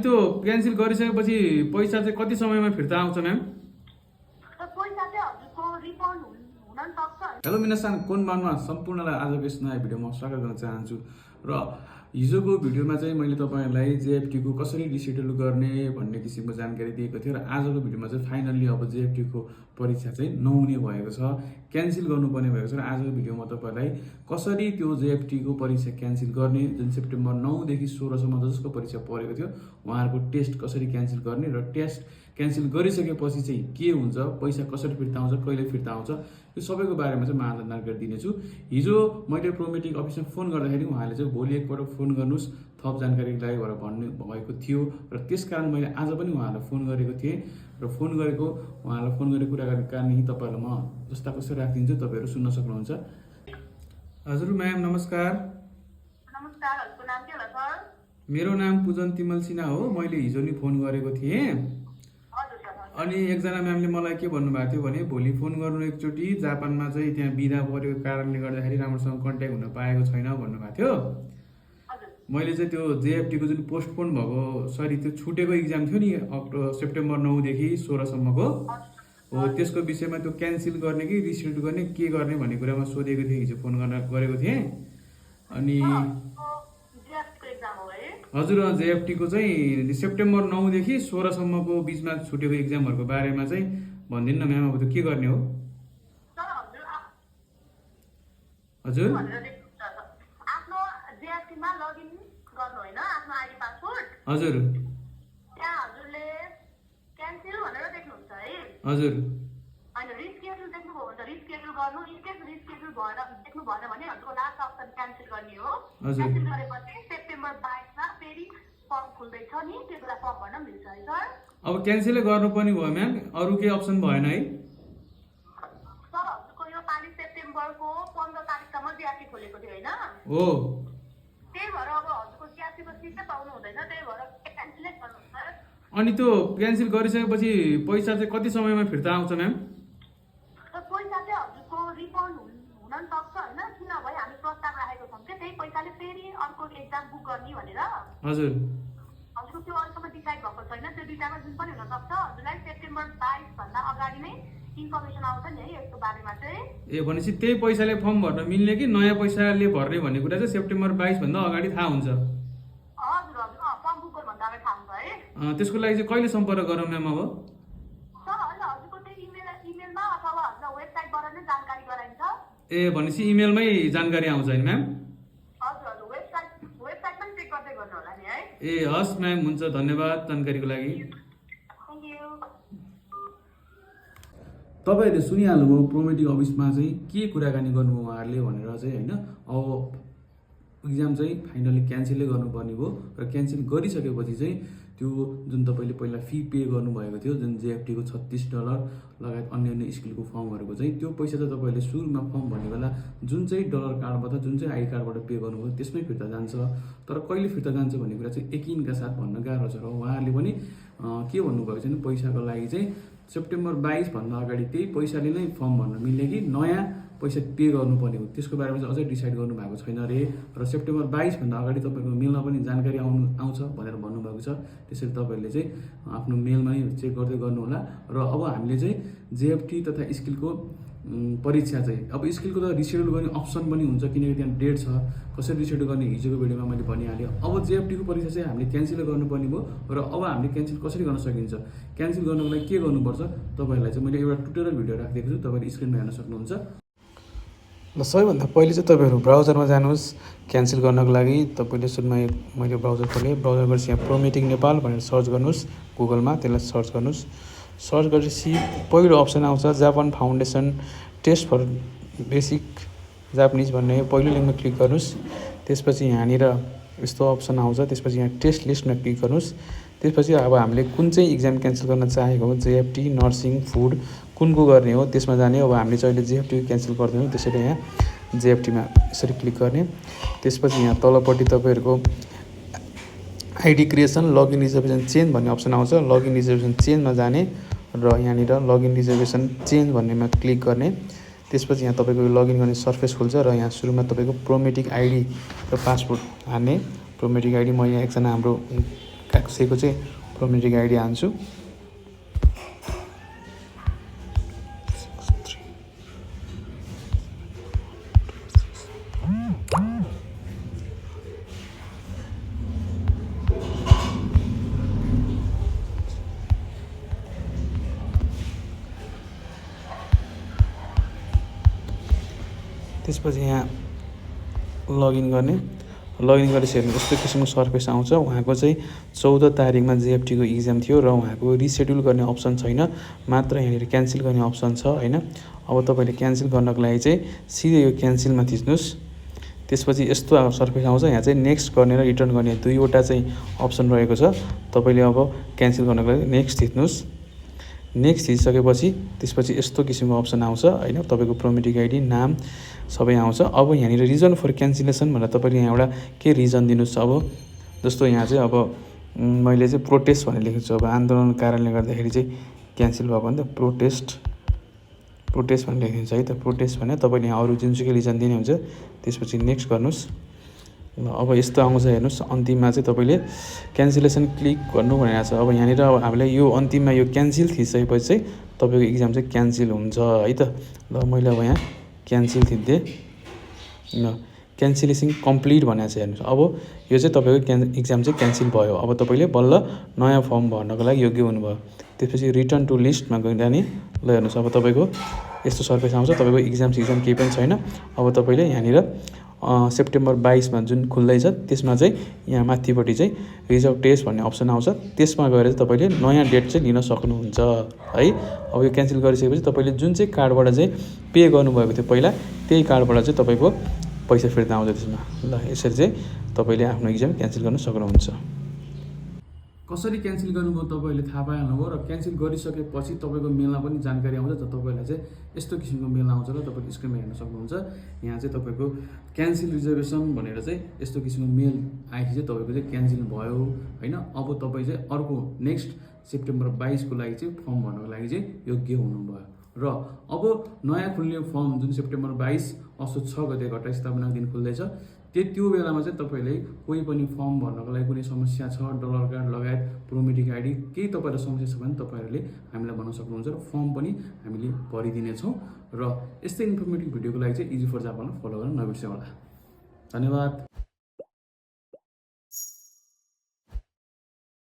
त्यो क्यान्सल गरिसकेपछि पैसा चाहिँ कति समयमा फिर्ता आउँछ म्याम? हेलो मिनासान, कोनबानमा सम्पूर्णलाई आजको यस नयाँ भिडियोमा स्वागत गर्न चाहन्छु। र हिजोको भिडियोमा चाहिँ मैले तपाईँहरूलाई जेएफटीको कसरी रिसेड्युल गर्ने भन्ने किसिमको जानकारी दिएको थिएँ र आजको भिडियोमा चाहिँ फाइनल्ली अब जेएफटीको परीक्षा चाहिँ नहुने भएको छ, क्यान्सल गर्नुपर्ने भएको छ। र आजको भिडियोमा तपाईँलाई कसरी त्यो जेएफटीको परीक्षा क्यान्सल गर्ने, जुन सेप्टेम्बर 9 देखि 16 सम्म जसको परीक्षा परेको थियो उहाँहरूको टेस्ट कसरी क्यान्सल गर्ने र टेस्ट क्यान्सल गरिसकेपछि चाहिँ के हुन्छ, पैसा कसरी फिर्ता आउँछ, कहिले फिर्ता आउँछ, यो सबैको बारेमा चाहिँ म आज जानकारी दिनेछु। हिजो मैले प्रोमेटिक अफिसमा फोन गर्दाखेरि उहाँले चाहिँ भोलि एकपल्ट फोन गर्नुहोस् थप जानकारीको लागि भनेर भन्नु भएको थियो र त्यसकारण मैले आज पनि उहाँलाई फोन गरेको थिएँ र उहाँलाई फोन गरेको कुराकानी तपाईँहरूलाई म जस्ता कसरी राखिदिन्छु, तपाईँहरू सुन्न सक्नुहुन्छ। हजुर म्याम नमस्कार। नमस्कार, हजुरको नाम के होला सर? मेरो नाम पुजन तिमल सिन्हा हो। मैले हिजो नि फोन गरेको थिएँ अनि एकजना म्यामले मलाई के भन्नुभएको थियो भने भोलि फोन गर्नु एकचोटि, जापानमा चाहिँ त्यहाँ बिदा परेको कारणले गर्दाखेरि राम्रोसँग कन्ट्याक्ट हुन पाएको छैन भन्नुभएको थियो। मैले चाहिँ त्यो जेएफटीको जुन पोस्टपोन भएको त्यो छुटेको इक्जाम थियो नि सेप्टेम्बर 9 देखि 16 सम्मको हो, त्यसको विषयमा त्यो क्यान्सल गर्ने कि रिसेड्युल गर्ने के गर्ने भन्ने कुरामा सोधेको थिएँ, हिजो फोन गरेको थिएँ। अनि हजुर जेएफटीको चाहिँ सेप्टेम्बर 9 देखि 16 सम्मको बिचमा छुटेको इक्जामहरूको बारेमा चाहिँ भनिदिनु न म्याम, अब त्यो के गर्ने हो? हजुर आफ्नो जेएफटीमा लगइन गर्नु हैन, आफ्नो आईडी पासवर्ड हजुर त्यहाँ हजुरले क्यान्सल भनेर देख्नुहुन्छ है। हजुर हैन, रिस्केड्युल देख्नुभयो भने त रिस्केड्युल गर्नु, इनकेस रिस्केड्युल भएर देख्नु भएन भने हजुरको लास्ट अप्सन क्यान्सल गर्ने हो। क्यान्सल गरेपछि सेप्टेम्बर 22 मा फेरि फर्म खुल्दैछ नि, त्यो बेला फर्म भर्न मिल्छ है सर। अब क्यान्सलै गर्नुपर्ने भयो म्याम, अरू केही अप्सन भएन है? सर हजुरको यो पालि सेप्टेम्बरको 15 तारिकसम्म जेएफटी खोलेको थियो हैन हो, त्यही भएर अब हजुरको जेएफटीको सिटै पाउनु हुँदैन, त्यही भएर क्यान्सलै गर्नु सर। अनि त्यो क्यान्सल गरिसकेपछि पैसा चाहिँ कति समयमा फिर्ता आउँछ म्याम? पैसा चाहिँ हजुरको रिफन्ड हुन नि सक्छ हैन, किनभने हामी प्रस्ताव राखेको छौँ कि त्यही पैसाले फेरि अर्को एक्जाम बुक गर्ने भनेर। हजुर हजुरको त्यो अहिलेसम्म डिसाइड भएको छैन, त्यो दुईटामा जुन पनि हुन सक्छ। हजुरलाई सेप्टेम्बर 22 भन्दा अगाडि नै इन्फर्मेसन आउँछ नि है यसको बारेमा चाहिँ। ए भनेपछि त्यही पैसाले फर्म भर्न मिल्ने कि नयाँ पैसाले भर्ने भन्ने कुरा चाहिँ सेप्टेम्बर 22 भन्दा अगाडि थाहा हुन्छ? हजुर हजुर, फर्म बुक गर्नु भन्दा अगाडि थाहा हुन्छ है। त्यसको लागि चाहिँ कहिले सम्पर्क गरौँ म्याम? अब सर होइन, हजुरको त्यही इमेलमा अथवा हजुर वेबसाइटबाट नै जानकारी गराइन्छ। ए भनेपछि इमेलमै जानकारी आउँछ होइन म्याम? हजुर हजुर, वेबसाइटमा चेक गर्दै गर्नु होला नि है। ए हस् म्याम, हुन्छ, धन्यवाद जानकारीको लागि। Thank you. तपाईँहरूले सुनिहाल्नुभयो प्रोमेटिक अफिसमा चाहिँ के कुराकानी गर्नुभयो उहाँहरूले भनेर चाहिँ होइन। अब इक्जाम चाहिँ फाइनली क्यान्सलै गर्नुपर्ने भयो र क्यान्सल गरिसकेपछि चाहिँ त्यो जुन तपाईँले पहिला फी पे गर्नुभएको थियो, जुन जेएफटीको $36 लगायत अन्य स्किलको फर्महरूको चाहिँ त्यो पैसा चाहिँ तपाईँले सुरुमा फर्म भर्ने बेला जुन चाहिँ डलर कार्डबाट, जुन चाहिँ आइडी कार्डबाट पे गर्नुभयो त्यसमै फिर्ता जान्छ। तर कहिले फिर्ता जान्छ भन्ने कुरा चाहिँ यकिनका साथ भन्न गाह्रो छ। र उहाँहरूले पनि के भन्नुभएको छ भने पैसाको लागि चाहिँ सेप्टेम्बर 22 भन्दा अगाडि त्यही पैसाले नै फर्म भर्न मिल्ने कि नयाँ पैसा पे गर्नुपर्ने हो, त्यसको बारेमा चाहिँ अझै डिसाइड गर्नुभएको छैन अरे। र सेप्टेम्बर 22 भन्दा अगाडि तपाईँको मेलमा पनि जानकारी आउँछ भनेर भन्नुभएको छ। त्यसरी तपाईँहरूले चाहिँ आफ्नो मेलमै चेक गर्दै गर्नुहोला। र अब हामीले चाहिँ जेएफटी तथा स्किलको परीक्षा चाहिँ अब स्किलको त रिसेड्युल गर्ने अप्सन पनि हुन्छ, किनकि त्यहाँ डेट छ कसरी रिसेड्युल गर्ने हिजोको भिडियोमा मैले भनिहालेँ। अब जेएफटीको परीक्षा चाहिँ हामीले क्यान्सल गर्नुपर्ने भयो र अब हामीले क्यान्सल कसरी गर्न सकिन्छ, क्यान्सल गर्नको लागि के गर्नुपर्छ तपाईँहरूलाई चाहिँ मैले एउटा ट्युटोरियल भिडियो राखिदिएको छु, तपाईँले स्क्रिनमा हेर्न सक्नुहुन्छ। ल सबैभन्दा पहिले चाहिँ तपाईँहरू ब्राउजरमा जानुहोस्। क्यान्सल गर्नको लागि तपाईँले सुरुमा मैले ब्राउजर खोलेँ, ब्राउजर गरेपछि यहाँ प्रोमेटिक नेपाल भनेर सर्च गर्नुहोस् गुगलमा, त्यसलाई सर्च गर्नुहोस्। सर्च गरेपछि पहिलो अप्सन आउँछ Japan foundation test for basic Japanese भन्ने पहिलो लिङ्कमा क्लिक गर्नुहोस्। त्यसपछि यहाँनिर यस्तो अप्सन आउँछ, त्यसपछि यहाँ टेस्ट लिस्टमा क्लिक गर्नुहोस्। त्यसपछि अब हामीले कुन चाहिँ इक्जाम क्यान्सल गर्न चाहेको हो, जेएफटी, नर्सिङ, फुड कुनको गर्ने हो त्यसमा जाने। अब हामीले चाहिँ अहिले जेएफटी क्यान्सल गर्दैनौँ, त्यसैले यहाँ जेएफटीमा यसरी क्लिक गर्ने। त्यसपछि यहाँ तलपट्टि तपाईँहरूको ID creation, login reservation change भन्ने अप्सन आउँछ। लगइन रिजर्भेसन चेन्जमा जाने र यहाँनिर लगइन रिजर्भेसन चेन्ज भन्नेमा क्लिक गर्ने। त्यसपछि यहाँ तपाईँको लगइन गर्ने सर्फेस खुल्छ र यहाँ सुरुमा तपाईँको प्रोमेटिक आइडी र पासपोर्ट हान्ने। प्रोमेटिक आइडी म यहाँ एकजना हाम्रो काक्सेको चाहिँ प्रोमेटिक आइडी हान्छु। त्यसपछि यहाँ लगइन गर्ने, लगइन गरेपछि हेर्नु यस्तो किसिमको सर्फेस आउँछ। उहाँको चाहिँ 14 तारिकमा जेएफटीको इक्जाम थियो र उहाँको रिसेड्युल गर्ने अप्सन छैन, मात्र यहाँनिर क्यान्सल गर्ने अप्सन छ होइन। अब तपाईँले क्यान्सल गर्नको लागि चाहिँ सिधै यो क्यान्सलमा थिच्नुहोस्। त्यसपछि यस्तो सर्फेस आउँछ। यहाँ चाहिँ नेक्स्ट गर्ने र रिटर्न गर्ने दुईवटा चाहिँ अप्सन रहेको छ। तपाईँले अब क्यान्सल गर्नको लागि नेक्स्ट थिच्नुहोस्। नेक्स्ट थिचिसकेपछि त्यसपछि यस्तो किसिमको अप्सन आउँछ होइन। तपाईँको प्रोमेटिक आइडी, नाम सबै आउँछ। अब यहाँनिर रिजन फर क्यान्सलेसन भनेर तपाईँले यहाँ एउटा के रिजन दिनुहोस्। अब जस्तो यहाँ चाहिँ अब मैले चाहिँ प्रोटेस्ट भनेर लेखेको छु। अब आन्दोलनको कारणले गर्दाखेरि चाहिँ क्यान्सल भएको नि त, प्रोटेस्ट भनेर लेखिदिन्छ है त। प्रोटेस्ट भने तपाईँले यहाँ अरू जुनसुकै रिजन दिने हुन्छ। त्यसपछि नेक्स्ट गर्नुहोस्। अब यस्तो आउँछ हेर्नुहोस्। अन्तिममा चाहिँ तपाईँले क्यान्सलेसन क्लिक गर्नु भनेको छ। अब यहाँनिर अब हामीलाई यो अन्तिममा यो क्यान्सल थिचिसकेपछि चाहिँ तपाईँको इक्जाम चाहिँ क्यान्सल हुन्छ है त। ल मैले अब यहाँ क्यान्सल थिचिदिएँ। ल क्यान्सलेसन कम्प्लिट भनेको छ हेर्नुहोस्। अब यो चाहिँ तपाईँको इक्जाम चाहिँ क्यान्सल भयो। अब तपाईँले बल्ल नयाँ फर्म भर्नको लागि योग्य हुनुभयो। त्यसपछि रिटर्न टु लिस्टमा गइँदा नि ल हेर्नुहोस्। अब तपाईँको यस्तो सर्फेस आउँछ। तपाईँको इक्जाम केही पनि छैन। अब तपाईँले यहाँनिर सेप्टेम्बर 22मा जुन खुल्दैछ त्यसमा चाहिँ यहाँ माथिपट्टि चाहिँ रिजर्भ टेस्ट भन्ने अप्सन आउँछ। त्यसमा गएर चाहिँ तपाईँले नयाँ डेट चाहिँ लिन सक्नुहुन्छ है। अब यो क्यान्सल गरिसकेपछि तपाईँले जुन चाहिँ कार्डबाट चाहिँ पे गर्नुभएको थियो पहिला, त्यही कार्डबाट चाहिँ तपाईँको पैसा फिर्ता आउँछ त्यसमा। ल यसरी चाहिँ तपाईँले आफ्नो इक्जाम क्यान्सल गर्न सक्नुहुन्छ। कसरी क्यान्सल गर्नुभयो तपाईँहरूले थाहा पाइहाल्नुभयो। र क्यान्सल गरिसकेपछि तपाईँको मेलमा पनि जानकारी आउँछ। तपाईँहरूलाई चाहिँ यस्तो किसिमको मेल आउँछ र तपाईँले स्क्रिनमा हेर्न सक्नुहुन्छ। यहाँ चाहिँ तपाईँको क्यान्सल रिजर्भेसन भनेर चाहिँ यस्तो किसिमको मेल आएपछि चाहिँ तपाईँको चाहिँ क्यान्सल भयो होइन। अब तपाईँ चाहिँ अर्को नेक्स्ट सेप्टेम्बर 22 को लागि चाहिँ फर्म भर्नको लागि चाहिँ योग्य हुनुभयो। र अब नयाँ खुल्ने फर्म जुन सेप्टेम्बर 22 असोज 6 गते घटाइ स्थापनाको दिन खुल्दैछ, त्यो बेलामा चाहिँ तपाईँले कोही पनि फर्म भर्नको लागि कुनै समस्या छ, डलर कार्ड लगायत प्रोमेटिक आइडी केही तपाईँलाई समस्या छ भने तपाईँहरूले हामीलाई भन्न सक्नुहुन्छ र फर्म पनि हामीले भरिदिनेछौँ। र यस्तै इन्फर्मेटिभ भिडियोको लागि चाहिँ इजी फर जापानलाई फलो गर्न नबिर्स्नु होला। धन्यवाद।